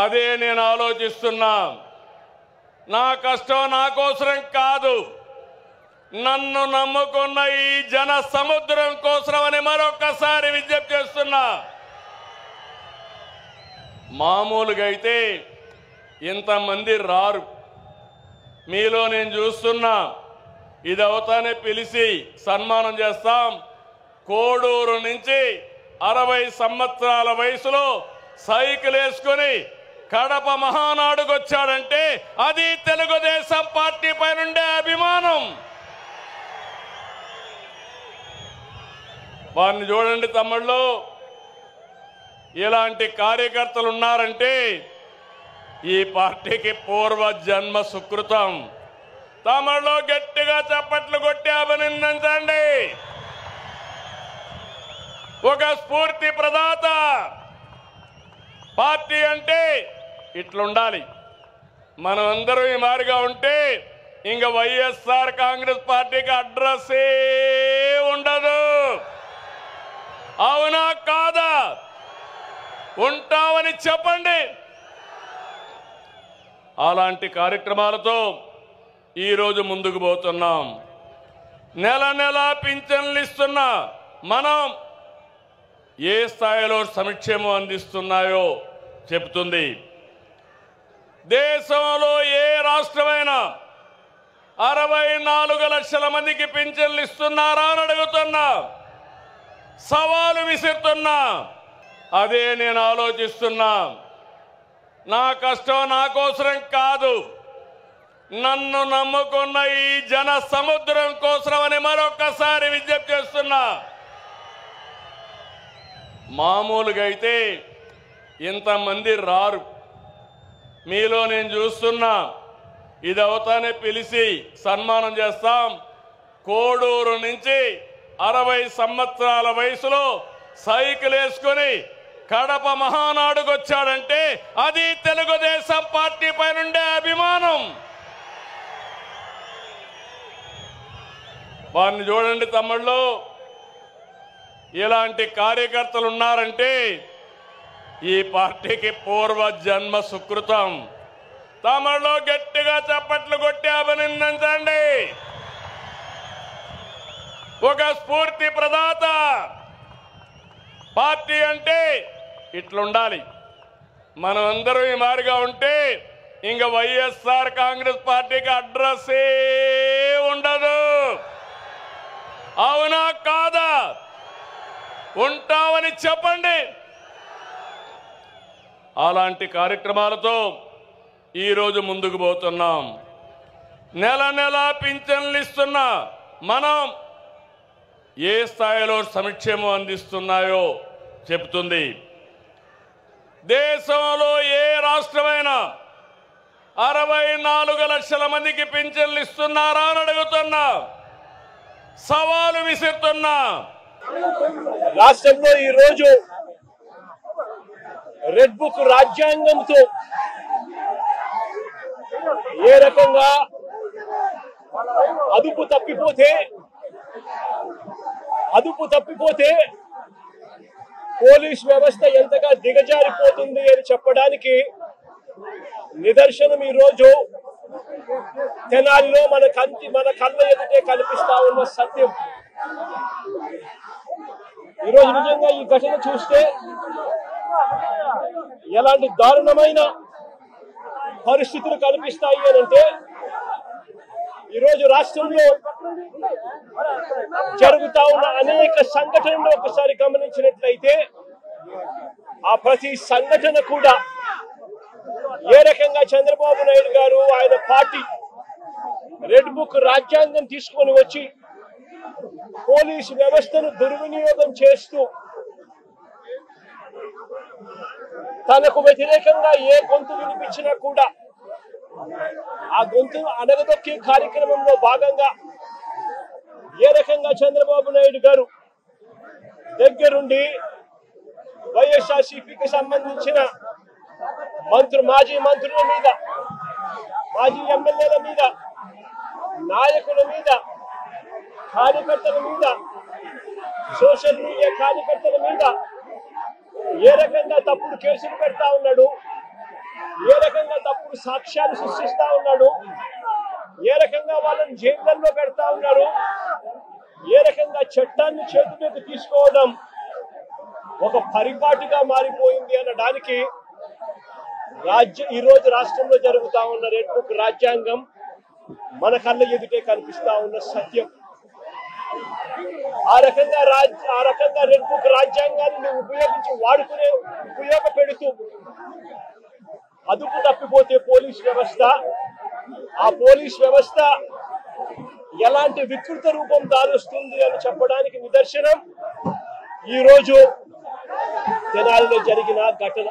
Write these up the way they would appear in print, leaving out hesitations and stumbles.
అదే నేను ఆలోచిస్తున్నా. నా కష్టం నా కోసరం కాదు, నన్ను నమ్ముకున్న ఈ జన సముద్రం కోసమని మరొకసారి విజ్ఞప్తి చేస్తున్నా. మామూలుగా అయితే ఇంతమంది రారు. మీలో నేను చూస్తున్నా, ఇది అవుతానే పిలిచి సన్మానం చేస్తాం. కోడూరు నుంచి 60 సంవత్సరాల వయసులో సైకిల్ వేసుకొని కడప మహానాడుకు వచ్చాడంటే అది తెలుగుదేశం పార్టీ పైనుండే అభిమానం. వారిని చూడండి తమ్ముళ్ళు, ఇలాంటి కార్యకర్తలు ఉన్నారంటే ఈ పార్టీకి పూర్వ జన్మ సుకృతం. తమలో గట్టిగా చప్పట్లు కొట్టి అభినందించండి. ఒక స్ఫూర్తి ప్రదాత. పార్టీ అంటే ఇట్లుండాలి. మనం అందరం ఈ మారిగా ఉంటే ఇంక వైఎస్ఆర్ కాంగ్రెస్ పార్టీకి అడ్రస్సే ఉండదు. అవునా కాదా? ఉంటామని చెప్పండి. అలాంటి కార్యక్రమాలతో ఈరోజు ముందుకు పోతున్నాం. నెల నెల పింఛన్లు ఇస్తున్నా మనం ఏ స్థాయిలో సంక్షేమం అందిస్తున్నాయో చెబుతుంది. దేశంలో ఏ రాష్ట్రమైనా 64 లక్షల మందికి పింఛన్లు ఇస్తున్నారా అని అడుగుతున్నా, సవాలు విసురుతున్నా. అదే నేను ఆలోచిస్తున్నా. నా కష్టం నా కోసరం కాదు, నన్ను నమ్ముకున్న ఈ జన సముద్రం కోసమని మరొకసారి విజ్ఞప్తి చేస్తున్నా. మామూలుగా అయితే ఇంతమంది రారు. మీలో నేను చూస్తున్నా, ఇది అవుతానే పిలిచి సన్మానం చేస్తాం. కోడూరు నుంచి 60 సంవత్సరాల వయసులో సైకిల్ వేసుకొని కడప మహానాడుకు వచ్చాడంటే అది తెలుగుదేశం పార్టీ పైనుండే అభిమానం. వారిని చూడండి తమ్ముళ్ళు, ఇలాంటి కార్యకర్తలు ఉన్నారంటే ఈ పార్టీకి పూర్వ జన్మ సుకృతం. తమలో గట్టిగా చప్పట్లు కొట్టి అభినందించండి. ఒక స్ఫూర్తి ప్రదాత. పార్టీ అంటే ఇట్లుండాలి. మనం అందరం ఈ మారిగా ఉంటే ఇంక వైఎస్ఆర్ కాంగ్రెస్ పార్టీకి అడ్రస్సే ఉండదు. అవునా కాదా? ఉంటామని చెప్పండి. అలాంటి కార్యక్రమాలతో ఈరోజు ముందుకు పోతున్నాం. నెల నెల పింఛన్లు ఇస్తున్నా మనం ఏ స్థాయిలో సంక్షేమం అందిస్తున్నాయో చెబుతుంది. దేశంలో ఏ రాష్ట్రమైనా 64 లక్షల మందికి పింఛన్లు ఇస్తున్నారా అని అడుగుతున్నా, సవాలు విసురుతున్నా. రాష్ట్రంలో ఈరోజు రెడ్ బుక్ రాజ్యాంగంతో ఏ రకంగా అదుపు తప్పిపోతే పోలీస్ వ్యవస్థ ఎంతగా దిగజారిపోతుంది అని చెప్పడానికి నిదర్శనం ఈరోజు తెనాలిలో మన కళ్ళ ఎదుటే కనిపిస్తా ఉన్న సత్యం. ఈరోజు నిజంగా ఈ ఘటన చూస్తే ఎలాంటి దారుణమైన పరిస్థితులు కనిపిస్తాయి అని అంటే, ఈరోజు రాష్ట్రంలో జరుగుతా ఉన్న అనేక సంఘటనలు ఒకసారి గమనించినట్లయితే ఆ ప్రతి సంఘటన కూడా ఏ రకంగా చంద్రబాబు నాయుడు గారు ఆయన పార్టీ రెడ్ బుక్ రాజ్యాంగం తీసుకొని వచ్చి పోలీసు వ్యవస్థను దుర్వినియోగం చేస్తూ తనకు వ్యతిరేకంగా ఏ గొంతు వినిపించినా కూడా ఆ గొంతు అణగదొక్కే కార్యక్రమంలో భాగంగా ఏ రకంగా చంద్రబాబు నాయుడు గారు దగ్గరుండి వైఎస్ఆర్సీపీకి సంబంధించిన మాజీ మంత్రుల మీద, మాజీ ఎమ్మెల్యేల మీద, నాయకుల మీద, కార్యకర్తల మీద, సోషల్ మీడియా కార్యకర్తల మీద ఏ రకంగా తప్పుడు కేసులు పెడతా ఉన్నాడు, ఏ రకంగా తప్పుడు సాక్ష్యాలు సృష్టిస్తా ఉన్నాడు, ఏ రకంగా వాళ్ళని జైళ్ళల్లో పెడతా ఉన్నారు, ఏ రకంగా చట్టాన్ని చేతిలోకి తీసుకోవడం ఒక పరిపాటిగా మారిపోయింది అనడానికి ఈ రోజు రాష్ట్రంలో జరుగుతా ఉన్న రెడ్ బుక్ రాజ్యాంగం మన కళ్ళ ఎదుటే కనిపిస్తా ఉన్న సత్యం. ఆ రకంగా రెడ్ బుక్ రాజ్యాంగాన్ని ఉపయోగపెడుతూ అదుపు తప్పిపోతే పోలీస్ వ్యవస్థ, ఆ పోలీస్ వ్యవస్థ ఎలాంటి వికృత రూపం దాలుస్తుంది అని చెప్పడానికి నిదర్శనం ఈ రోజు తెనాలిలో జరిగిన ఘటన.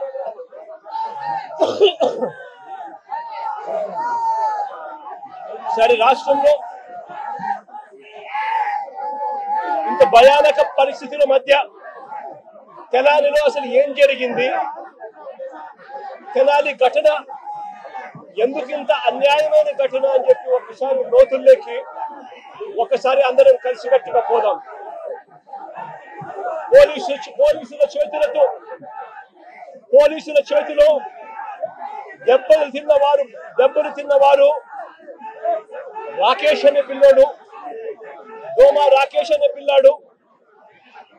సరే, రాష్ట్రంలో ఇంత భయానక పరిస్థితుల మధ్య తెనాలిలో అసలు ఏం జరిగింది, తెనాలి ఘటన ఎందుకు ఇంత అన్యాయమైన ఘటన అని చెప్పి ఒకసారి లోతుల్లోకి ఒకసారి అందరం కలిసికట్టుగా పోదాం. పోలీసుల చేతిలో దెబ్బలు తిన్నవారు రాకేష్ అనే పిల్లోడు, దోమా రాకేష్ అనే పిల్లాడు,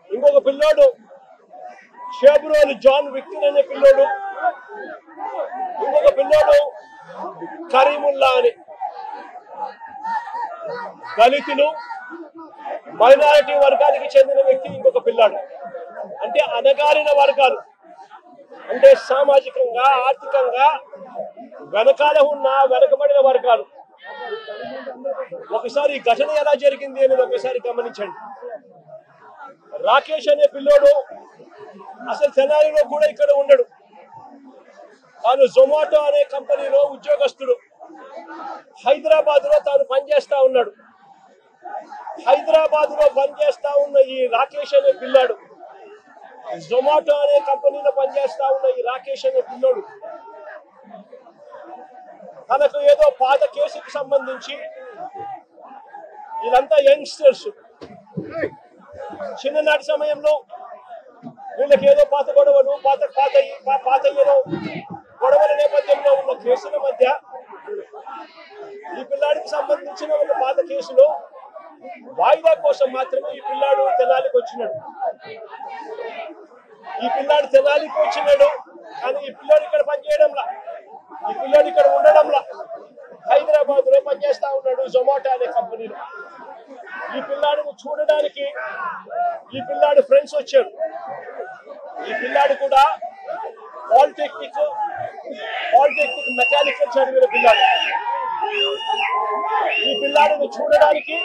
ఇంకొక పిల్లోడు షేబ్రోలు జాన్ విక్టర్ అనే పిల్లోడు, ఇంకొక పిల్లోడు కరీముల్లా అని. దళితులు, మైనారిటీ వర్గానికి చెందిన వ్యక్తి ఇంకొక పిల్లాడు. అంటే అణగారిన వర్గాలు, అంటే సామాజికంగా ఆర్థికంగా వెనకబడిన వర్గాలు. ఒకసారి ఈ ఘటన ఎలా జరిగింది అనేది ఒకసారి గమనించండి. రాకేష్ అనే పిల్లోడు అసలు తెనాలిలో కూడా ఇక్కడ ఉండడు. తాను జొమాటో అనే కంపెనీలో ఉద్యోగస్తుడు. హైదరాబాద్ లో తాను పనిచేస్తా ఉన్నాడు. హైదరాబాద్ లో పనిచేస్తా ఉన్న ఈ రాకేష్ అనే పిల్లాడు, జొమాటో అనే కంపెనీలో పనిచేస్తా ఉన్న ఈ రాకేష్ అనే పిల్లోడు తనకు ఏదో పాత కేసుకు సంబంధించి, వీళ్ళంతా యంగ్స్టర్స్, చిన్ననాటి సమయంలో వీళ్ళకి ఏదో పాత గొడవలు, పాత ఏదో గొడవల నేపథ్యంలో ఉన్న కేసుల మధ్య ఈ పిల్లాడికి సంబంధించిన ఒక పాత కేసులో వాయిదా కోసం మాత్రమే ఈ పిల్లాడు తెనాలికి వచ్చినాడు. కానీ ఈ పిల్లాడు ఇక్కడ పనిచేయడంలా, ఈ పిల్లాడు ఇక్కడ ఉండడంలా, హైదరాబాద్ లో పనిచేస్తా ఉన్నాడు జొమాటో అనే కంపెనీలో. ఈ పిల్లాడిని చూడడానికి ఈ పిల్లాడు ఫ్రెండ్స్ వచ్చారు. ఈ పిల్లాడు కూడా పాలిటెక్నిక్ మెకానికల్ చదివిన పిల్లాడు. ఈ పిల్లాడిని చూడడానికి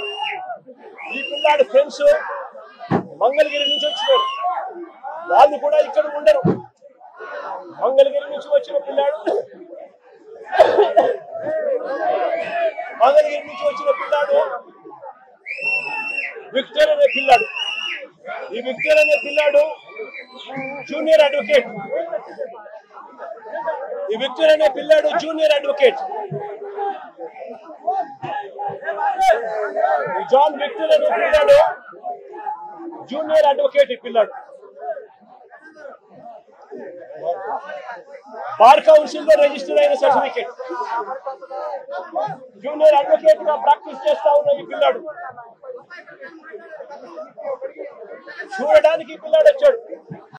ఈ పిల్లాడు ఫ్రెండ్స్ మంగళగిరి నుంచి వచ్చినారు. వాళ్ళు కూడా ఇక్కడ ఉండరు. మంగళగిరి నుంచి వచ్చిన పిల్లాడు విక్టర్ అనే పిల్లాడు. ఈ విక్టర్ అనే పిల్లాడు జూనియర్ అడ్వకేట్. జాన్ విక్టర్ అనే పిల్లాడు జూనియర్ అడ్వకేట్. ఈ పిల్లాడు బార్ కౌన్సిల్ లో రిజిస్టర్ అయిన సర్టిఫికేట్, జూనియర్ అడ్వకేట్ గా ప్రాక్టీస్ చేస్తా ఉన్న ఈ పిల్లాడు చూడడానికి ఈ పిల్లాడు వచ్చాడు.